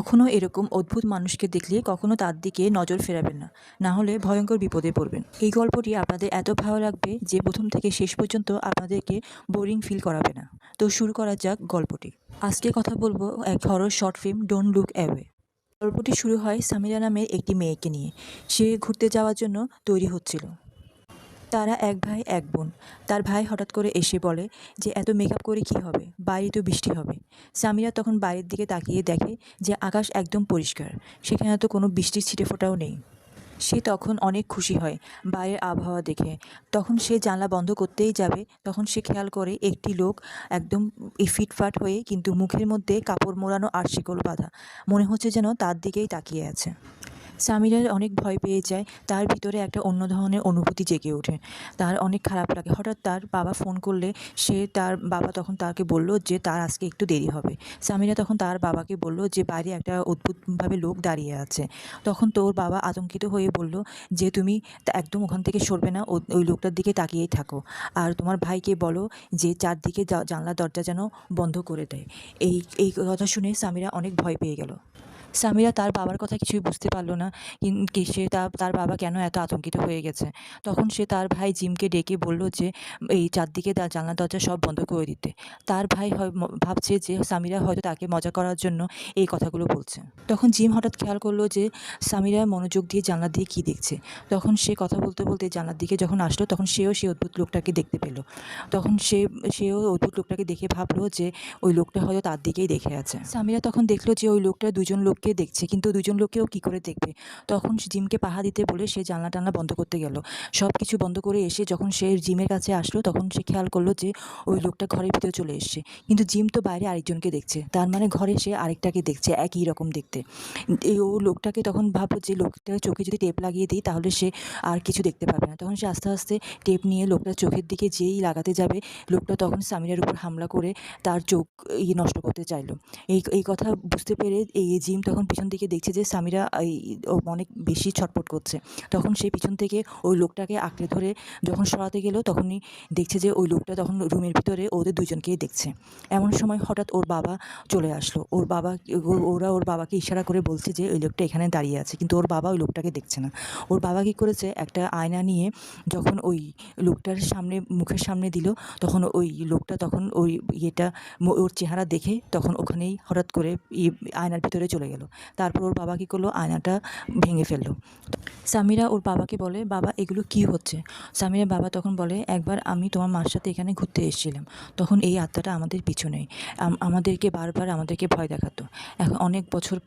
কখনো এরকম অদ্ভুত মানুষকে দেখলে কখনো তার দিকে নজর ফেরাবেন না, না হলে ভয়ঙ্কর বিপদে পড়বেন। এই গল্পটি আপনাদের এত ভালো লাগবে যে প্রথম থেকে শেষ পর্যন্ত আপনাদেরকে বোরিং ফিল করাবে না। তো শুরু করা যাক গল্পটি। আজকে কথা বলবো এক horror short film don't look away. গল্পটি শুরু হয় সামিরা নামের একটি মেয়েকে নিয়ে। সে ঘুরতে যাওয়ার জন্য তৈরি হচ্ছিল। তারা এক ভাই এক বোন। তার ভাই হঠাৎ করে এসে বলে যে এত মেকআপ করে কি হবে, বাইরে তো বৃষ্টি হবে। সামিরা তখন বাইরের দিকে তাকিয়ে দেখে যে আকাশ একদম পরিষ্কার, সেখানে তো কোনো বৃষ্টির ছিটেফোঁটাও নেই। সে তখন অনেক খুশি হয় বাইরের আবহাওয়া দেখে। তখন সে জানলা বন্ধ করতেই যাবে, তখন সে খেয়াল করে একটি লোক একদম ফিটফাট হয়ে, কিন্তু মুখের মধ্যে কাপড় মোড়ানো আর শিকল বাঁধা, মনে হচ্ছে যেন তার দিকেই তাকিয়ে আছে। সামিরার অনেক ভয় পেয়ে যায়, তার ভিতরে একটা অন্য ধরনের অনুভূতি জেগে ওঠে। তার অনেক খারাপ লাগে। হঠাৎ তার বাবা ফোন করলে তার বাবা তখন তাকে বলল যে তার আজকে একটু দেরি হবে। সামিরা তখন তার বাবাকে বলল যে বাইরে একটা অদ্ভুতভাবে লোক দাঁড়িয়ে আছে। তখন তোর বাবা আতঙ্কিত হয়ে বলল যে তুমি একদম ওখান থেকে সরবে না, ওই লোকটার দিকে তাকিয়েই থাকো। আর তোমার ভাইকে বলো যে চারদিকে জানলা দরজা যেন বন্ধ করে দেয়। এই এই কথা শুনে সামিরা অনেক ভয় পেয়ে গেল। সামিরা তার বাবার কথা কিছুই বুঝতে পারল না। সে তার বাবা কেন এত আতঙ্কিত হয়ে গেছে। তখন সে তার ভাই জিমকে ডেকে বলল যে এই চারদিকে জানলা দরজা সব বন্ধ করে দিতে। তার ভাই ভাবছে যে সামিরা হয়তো তাকে মজা করার জন্য এই কথাগুলো বলছে। তখন জিম হঠাৎ খেয়াল করলো যে সামিরা মনোযোগ দিয়ে জানলা দিয়ে কী দেখছে। তখন সে কথা বলতে বলতে জানলার দিকে যখন আসলো, তখন সে অদ্ভুত লোকটাকে দেখতে পেল। তখন সেও অদ্ভুত লোকটাকে দেখে ভাবলো যে ওই লোকটা হয়তো তার দিকেই দেখে আছে। সামিরা তখন দেখলো যে ওই লোকটা দুজন লোককে দেখছে, কিন্তু দুজন লোককেও কী করে দেখবে। তখন জিমকে পাহা দিতে বলে সে জানলা টানলা বন্ধ করতে গেল। সব কিছু বন্ধ করে এসে যখন সে জিমের কাছে আসলো, তখন সে খেয়াল করলো যে ওই লোকটা ঘরের ভিতরে চলে এসছে। কিন্তু জিম তো বাইরে আরেকজনকে দেখছে, তার মানে ঘরে সে আরেকটাকে দেখছে একই রকম দেখতে। ও লোকটাকে তখন ভাবলো যে লোকটার চোখে যদি টেপ লাগিয়ে দিই তাহলে সে আর কিছু দেখতে পাবে না। তখন সে আস্তে আস্তে টেপ নিয়ে লোকটার চোখের দিকে যেই লাগাতে যাবে, লোকটা তখন সামিরার উপর হামলা করে তার চোখ নষ্ট করতে চাইলো। এই কথা বুঝতে পেরে জিম তখন পিছন দিকে দেখছে যে সামিরা অনেক বেশি ছটফট করছে। তখন সে পিছন থেকে ওই লোকটাকে আঁকড়ে ধরে যখন সরাতে গেল, তখনই দেখছে যে ওই লোকটা তখন রুমের ভিতরে ওদের দুজনকেই দেখছে। এমন সময় হঠাৎ ওর বাবা চলে আসলো। ওরা ওর বাবাকে ইশারা করে বলছে যে ওই লোকটা এখানে দাঁড়িয়ে আছে, কিন্তু ওর বাবা ওই লোকটাকে দেখছে না। ওর বাবা কী করেছে, একটা আয়না নিয়ে যখন ওই লোকটার সামনে মুখের সামনে দিল, তখন ওই লোকটা তখন ওই ওর চেহারা দেখে তখন ওখানেই হঠাৎ করে আয়নার ভিতরে চলে গেল। তারপর ওর বাবা কী করলো, আয়নাটা ভেঙে ফেললো। সামিরা ওর বাবাকে বলে, বাবা এগুলো কি হচ্ছে। সামিরার বাবা তখন বলে, একবার আমি তোমার মার সাথে এখানে ঘুরতে এসেছিলাম, তখন এই আত্মাটা আমাদের পিছনে আমাদেরকে বারবার আমাদেরকে ভয় দেখাতো। এখন অনেক বছর পর